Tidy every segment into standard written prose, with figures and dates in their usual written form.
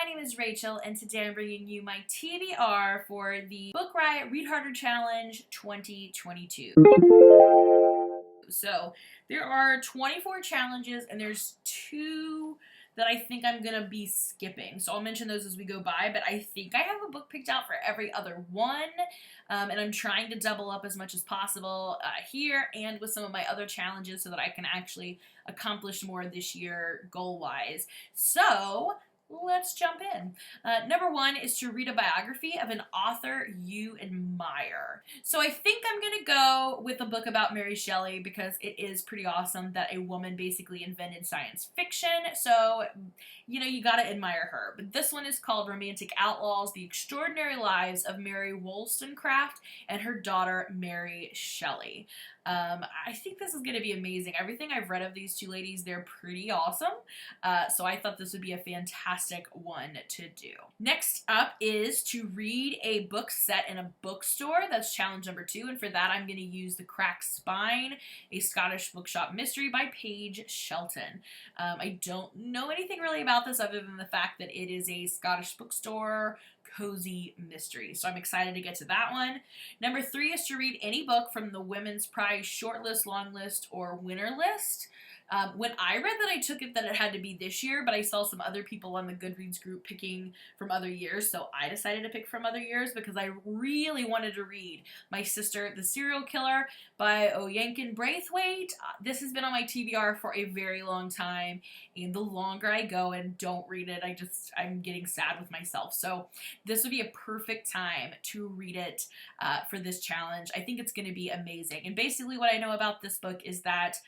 name is Rachel, and today I'm bringing you my TBR for the Book Riot Read Harder Challenge 2022. So there are 24 challenges, and there's 2 that I think I'm going to be skipping. So I'll mention those as we go by, but I think I have a book picked out for every other one, and I'm trying to double up as much as possible here and with some of my other challenges so that I can actually accomplish more this year goal-wise. So let's jump in. Number 1 is to read a biography of an author you admire. So I think I'm going to go with a book about Mary Shelley because it is pretty awesome that a woman basically invented science fiction. So, you know, you got to admire her. But this one is called Romantic Outlaws, The Extraordinary Lives of Mary Wollstonecraft and Her Daughter Mary Shelley. I think this is going to be amazing. Everything I've read of these 2 ladies, they're pretty awesome. So I thought this would be a fantastic one to do. Next up is to read a book set in a bookstore. That's challenge number 2. And for that, I'm going to use The Cracked Spine, a Scottish bookshop mystery by Paige Shelton. I don't know anything really about this other than the fact that it is a Scottish bookstore cozy mystery. So I'm excited to get to that one. Number 3 is to read any book from the Women's Prize shortlist, long list, or winner list. When I read that, I took it that it had to be this year, but I saw some other people on the Goodreads group picking from other years, so I decided to pick from other years because I really wanted to read My Sister, the Serial Killer by Oyankin Braithwaite. This has been on my TBR for a very long time, and the longer I go and don't read it, I'm getting sad with myself. So this would be a perfect time to read it for this challenge. I think it's going to be amazing. And basically what I know about this book is that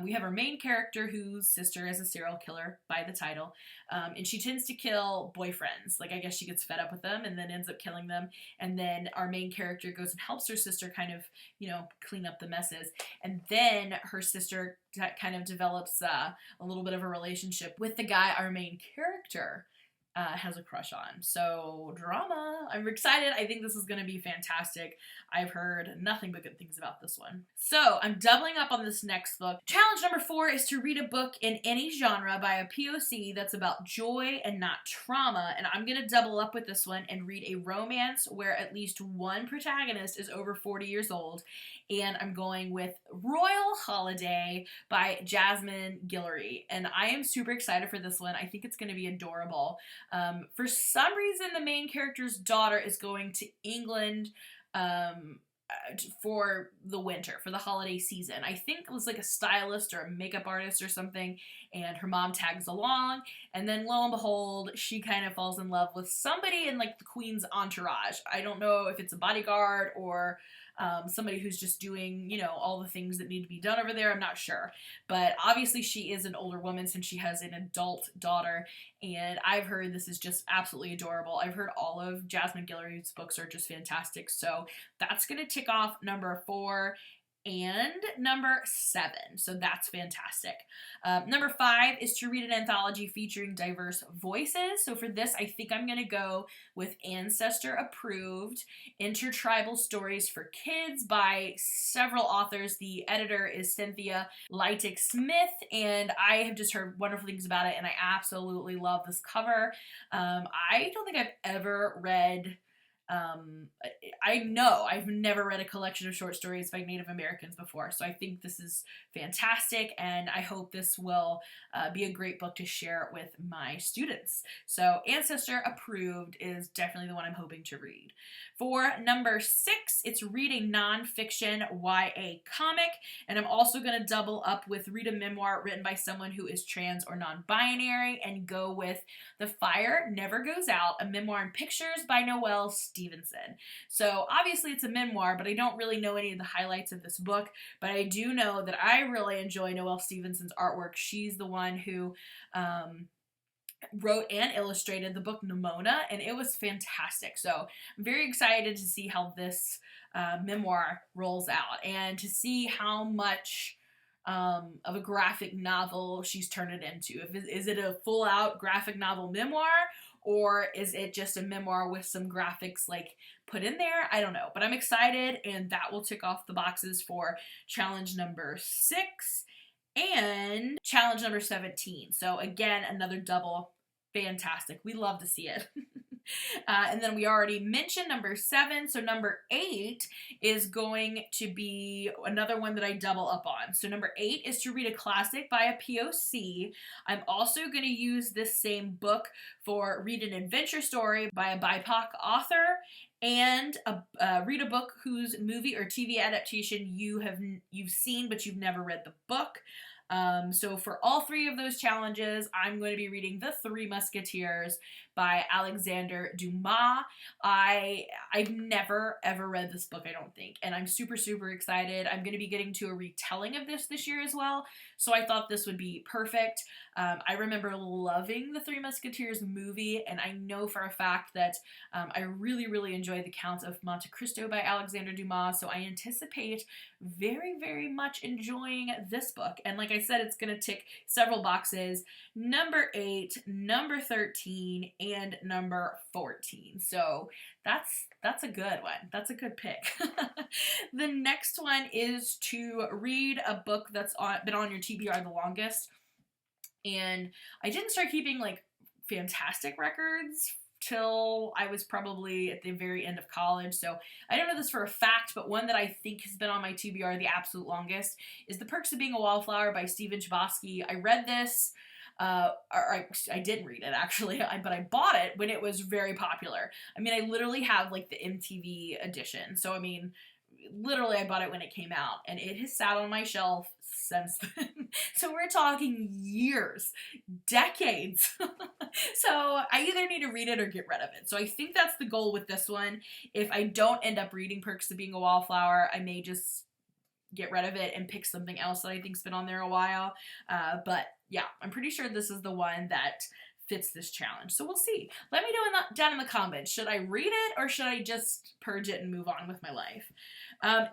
we have our main character whose sister is a serial killer by the title, and she tends to kill boyfriends. Like, I guess she gets fed up with them and then ends up killing them, and then our main character goes and helps her sister kind of, you know, clean up the messes, and then her sister kind of develops a little bit of a relationship with the guy our main character has a crush on. So drama. I'm excited. I think this is going to be fantastic. I've heard nothing but good things about this one. So I'm doubling up on this next book. Challenge number 4 is to read a book in any genre by a POC that's about joy and not trauma. And I'm going to double up with this one and read a romance where at least one protagonist is over 40 years old. And I'm going with Royal Holiday by Jasmine Guillory. And I am super excited for this one. I think it's going to be adorable. For some reason, the main character's daughter is going to England for the winter, for the holiday season. I think it was like a stylist or a makeup artist or something, and her mom tags along, and then lo and behold, she kind of falls in love with somebody in like the queen's entourage. I don't know if it's a bodyguard or somebody who's just doing, you know, all the things that need to be done over there. I'm not sure. But obviously she is an older woman since she has an adult daughter, and I've heard this is just absolutely adorable. I've heard all of Jasmine Guillory's books are just fantastic. So that's going to tick off number 4 and number 7. So that's fantastic. Number 5 is to read an anthology featuring diverse voices. So for this, I think I'm going to go with Ancestor Approved, Intertribal Stories for Kids by several authors. The editor is Cynthia Leitich Smith, and I have just heard wonderful things about it, and I absolutely love this cover. I don't think I've ever read I know I've never read a collection of short stories by Native Americans before, so I think this is fantastic, and I hope this will be a great book to share with my students. So Ancestor Approved is definitely the one I'm hoping to read. For number 6, it's read a nonfiction YA comic, and I'm also going to double up with read a memoir written by someone who is trans or non-binary, and go with The Fire Never Goes Out, a memoir in pictures by Noelle Stevenson. So obviously it's a memoir, but I don't really know any of the highlights of this book, but I do know that I really enjoy Noelle Stevenson's artwork. She's the one who wrote and illustrated the book Nimona, and it was fantastic. So I'm very excited to see how this memoir rolls out and to see how much of a graphic novel she's turned it into. Is it a full-out graphic novel memoir, or is it just a memoir with some graphics like put in there? I don't know, but I'm excited, and that will tick off the boxes for challenge number 6 and challenge number 17. So again, another double fantastic. We love to see it. And then we already mentioned number 7. So number 8 is going to be another one that I double up on. So number 8 is to read a classic by a POC. I'm also going to use this same book for read an adventure story by a BIPOC author, and read a book whose movie or TV adaptation you've seen but you've never read the book. So for all 3 of those challenges, I'm going to be reading The Three Musketeers by Alexander Dumas. I've never ever read this book, I don't think, and I'm super, super excited. I'm going to be getting to a retelling of this year as well, so I thought this would be perfect. I remember loving The Three Musketeers movie, and I know for a fact that I really, really enjoyed The Count of Monte Cristo by Alexander Dumas, so I anticipate very, very much enjoying this book. And like I said, it's going to tick several boxes: number 8, number 13, and number 14. So that's a good one. That's a good pick. The next one is to read a book that's been on your TBR the longest. And I didn't start keeping like fantastic records till I was probably at the very end of college, so I don't know this for a fact, but one that I think has been on my TBR the absolute longest is The Perks of Being a Wallflower by Stephen Chbosky. I read this, I didn't read it actually, but I bought it when it was very popular. I mean, I literally have like the MTV edition, so I mean, literally I bought it when it came out, and it has sat on my shelf since then. So we're talking years, decades. So I either need to read it or get rid of it. So I think that's the goal with this one. If I don't end up reading Perks of Being a Wallflower, I may just get rid of it and pick something else that I think's been on there a while. But yeah, I'm pretty sure this is the one that fits this challenge. So we'll see. Let me know down in the comments. Should I read it or should I just purge it and move on with my life?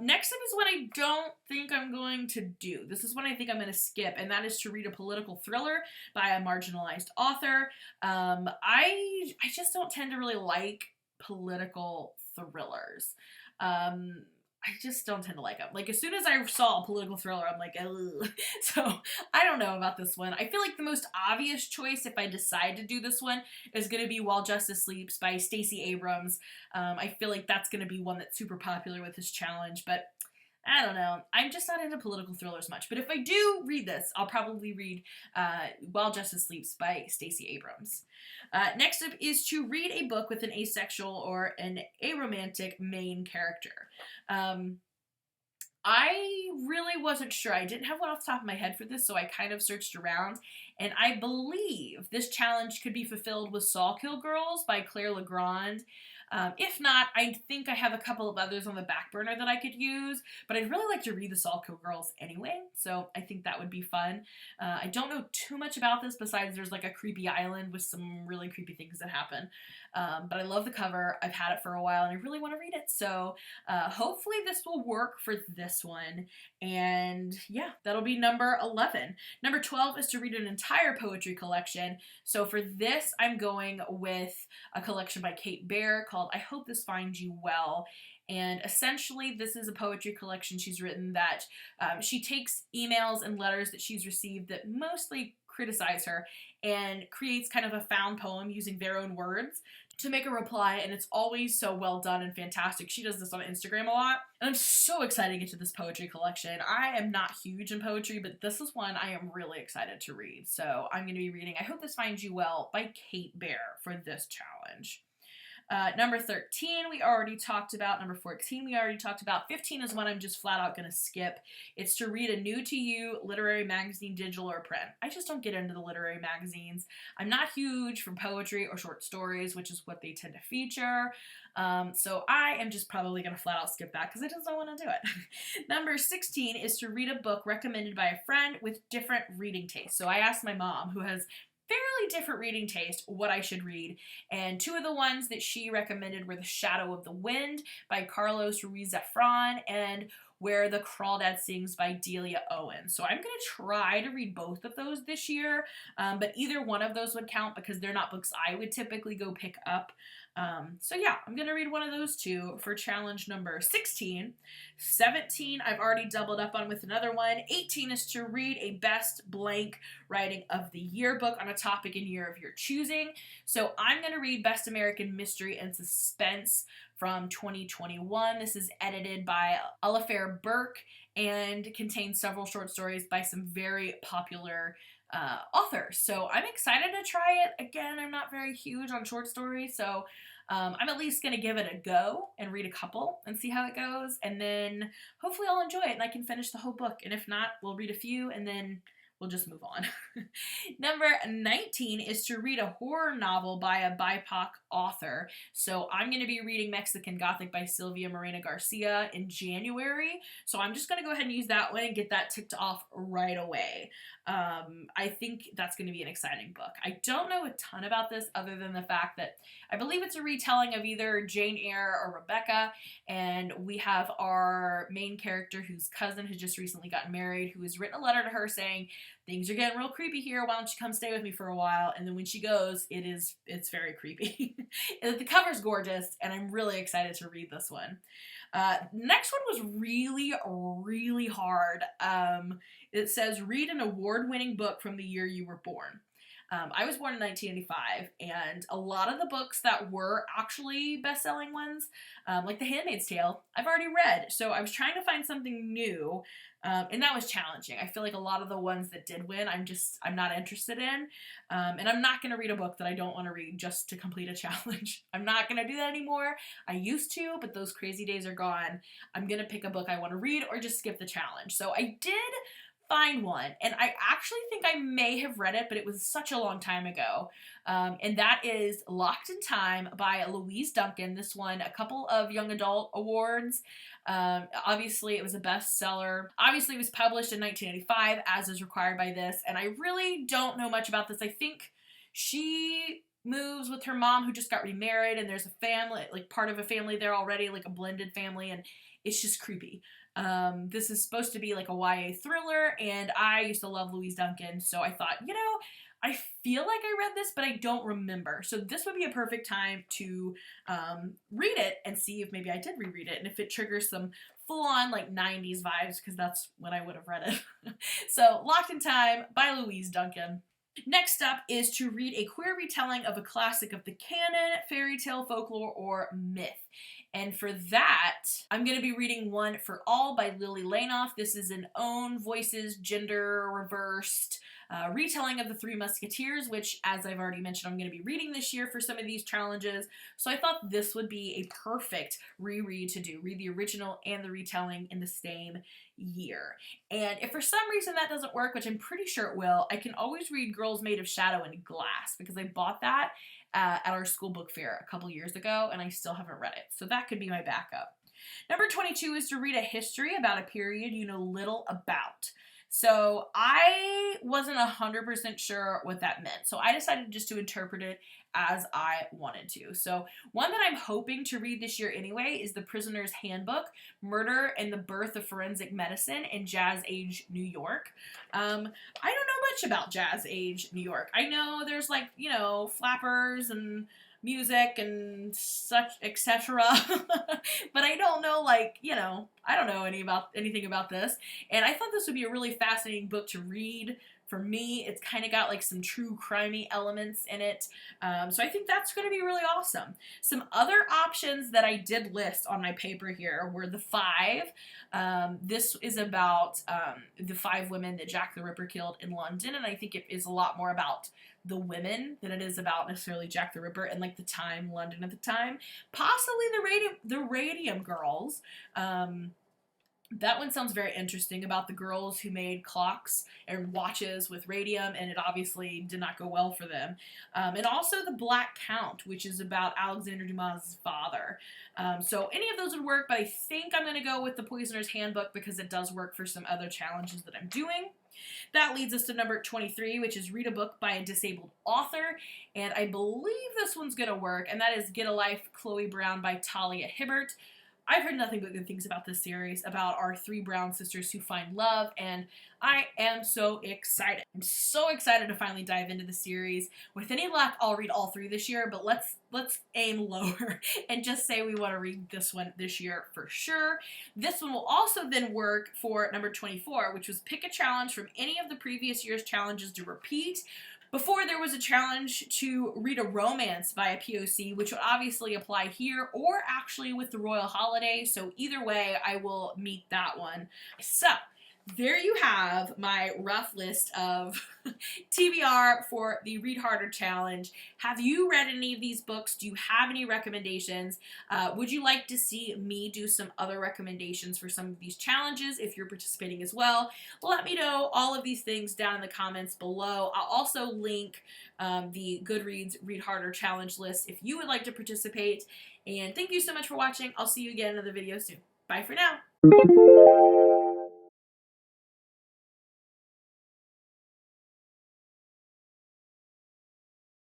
Next up is what I don't think I'm going to do. This is one I think I'm going to skip, and that is to read a political thriller by a marginalized author. I just don't tend to really like political thrillers. I just don't tend to like them. Like, as soon as I saw a political thriller, I'm like, ugh. So, I don't know about this one. I feel like the most obvious choice, if I decide to do this one, is going to be While Justice Sleeps by Stacey Abrams. I feel like that's going to be one that's super popular with this challenge, but I don't know. I'm just not into political thrillers much. But if I do read this, I'll probably read While Justice Sleeps by Stacey Abrams. Next up is to read a book with an asexual or an aromantic main character. I really wasn't sure. I didn't have one off the top of my head for this, so I kind of searched around. And I believe this challenge could be fulfilled with SAWKILL Girls by Claire Legrand. If not, I think I have a couple of others on the back burner that I could use, but I'd really like to read the SAWKILL Girls anyway, so I think that would be fun. I don't know too much about this besides there's like a creepy island with some really creepy things that happen, but I love the cover. I've had it for a while and I really want to read it, so hopefully this will work for this one, and yeah, that'll be number 11. Number 12 is to read an entire poetry collection, so for this I'm going with a collection by Kate Baer called I Hope This Finds You Well. And essentially this is a poetry collection she's written that she takes emails and letters that she's received that mostly criticize her and creates kind of a found poem using their own words to make a reply, and it's always so well done and fantastic. She does this on Instagram a lot, and I'm so excited to get to this poetry collection. I am not huge in poetry, but this is one I am really excited to read. So I'm going to be reading I Hope This Finds You Well by Kate Baer for this challenge. Number 13 we already talked about. Number 14 we already talked about. 15 is one I'm just flat out going to skip. It's to read a new to you literary magazine, digital or print. I just don't get into the literary magazines. I'm not huge for poetry or short stories, which is what they tend to feature. So I am just probably going to flat out skip that because I just don't want to do it. Number 16 is to read a book recommended by a friend with different reading tastes. So I asked my mom, who has fairly different reading taste, what I should read, and 2 of the ones that she recommended were The Shadow of the Wind by Carlos Ruiz Zafran and Where the Crawdad Sings by Delia Owen. So I'm going to try to read both of those this year, but either one of those would count because they're not books I would typically go pick up. So yeah, I'm going to read one of those two for challenge number 16. 17, I've already doubled up on with another one. 18 is to read a best blank writing of the year book on a topic and year of your choosing. So I'm going to read Best American Mystery and Suspense from 2021. This is edited by Alafair Burke and contains several short stories by some very popular authors. So I'm excited to try it. Again, I'm not very huge on short stories, so I'm at least going to give it a go and read a couple and see how it goes, and then hopefully I'll enjoy it and I can finish the whole book, and if not, we'll read a few and then we'll just move on. Number 19 is to read a horror novel by a BIPOC author. So I'm going to be reading Mexican Gothic by Sylvia Morena Garcia in January. So I'm just going to go ahead and use that one and get that ticked off right away. I think that's going to be an exciting book. I don't know a ton about this other than the fact that I believe it's a retelling of either Jane Eyre or Rebecca, and we have our main character whose cousin has just recently gotten married, who has written a letter to her saying, things are getting real creepy here, why don't you come stay with me for a while? And then when she goes, it's very creepy. The cover's gorgeous, and I'm really excited to read this one. Next one was really, really hard. It says, read an award-winning book from the year you were born. I was born in 1985, and a lot of the books that were actually best-selling ones, like The Handmaid's Tale, I've already read. So I was trying to find something new, and that was challenging. I feel like a lot of the ones that did win, I'm not interested in, and I'm not going to read a book that I don't want to read just to complete a challenge. I'm not going to do that anymore. I used to, but those crazy days are gone. I'm going to pick a book I want to read or just skip the challenge. So I did find one, and I actually think I may have read it, but it was such a long time ago, and that is Locked in Time by LOIS Duncan. This won a couple of young adult awards. Obviously it was a bestseller. Obviously it was published in 1985 as is required by this, and I really don't know much about this. I think she moves with her mom who just got remarried, and there's a family, like part of a family there already, like a blended family, and it's just creepy. This is supposed to be like a YA thriller, and I used to love LOIS Duncan, so I thought, I feel like I read this, but I don't remember. So this would be a perfect time to read it and see if maybe I did reread it, and if it triggers some full-on like 90s vibes, because that's when I would have read it. So Locked in Time by LOIS Duncan. Next up is to read a queer retelling of a classic of the canon, fairy tale, folklore, or myth. And for that, I'm going to be reading One for All by Lily Lainoff. This is an own voices, gender reversed retelling of the Three Musketeers, which, as I've already mentioned, I'm going to be reading this year for some of these challenges. So I thought this would be a perfect reread to do. Read the original and the retelling in the same year. And if for some reason that doesn't work, which I'm pretty sure it will, I can always read Girls Made of Shadow and Glass, because I bought that at our school book fair a couple years ago, and I still haven't read it. So that could be my backup. Number 22 is to read a history about a period you know little about. So I wasn't 100% sure what that meant. So I decided just to interpret it as I wanted to. So one that I'm hoping to read this year anyway is The Prisoner's Handbook, Murder and the Birth of Forensic Medicine in Jazz Age New York. I don't know much about Jazz Age New York. I know there's like, flappers and music and such, etc. But I don't know, I don't know anything about this. And I thought this would be a really fascinating book to read. For me, it's kind of got like some true crimey elements in it. So I think that's going to be really awesome. Some other options that I did list on my paper here were The Five. This is about the 5 women that Jack the Ripper killed in London, and I think it is a lot more about the women than it is about necessarily Jack the Ripper and like the time, London at the time. Possibly the Radium Girls. That one sounds very interesting, about the girls who made clocks and watches with radium, and it obviously did not go well for them. And also The Black Count, which is about Alexander Dumas' father. So any of those would work, but I think I'm going to go with The Poisoner's Handbook because it does work for some other challenges that I'm doing. That leads us to number 23, which is read a book by a disabled author, and I believe this one's going to work, and that is Get a Life, Chloe Brown by Talia Hibbert. I've heard nothing but good things about this series, about our 3 brown sisters who find love, and I am so excited. I'm so excited to finally dive into the series. With any luck, I'll read all 3 this year, but let's aim lower and just say we want to read this one this year for sure. This one will also then work for number 24, which was pick a challenge from any of the previous year's challenges to repeat. Before, there was a challenge to read a romance by a POC, which would obviously apply here or actually with the Royal Holiday, so either way, I will meet that one. So, there you have my rough list of TBR for the Read Harder Challenge. Have you read any of these books? Do you have any recommendations? Would you like to see me do some other recommendations for some of these challenges if you're participating as well? Let me know all of these things down in the comments below. I'll also link the Goodreads Read Harder Challenge list if you would like to participate. And thank you so much for watching. I'll see you again in another video soon. Bye for now.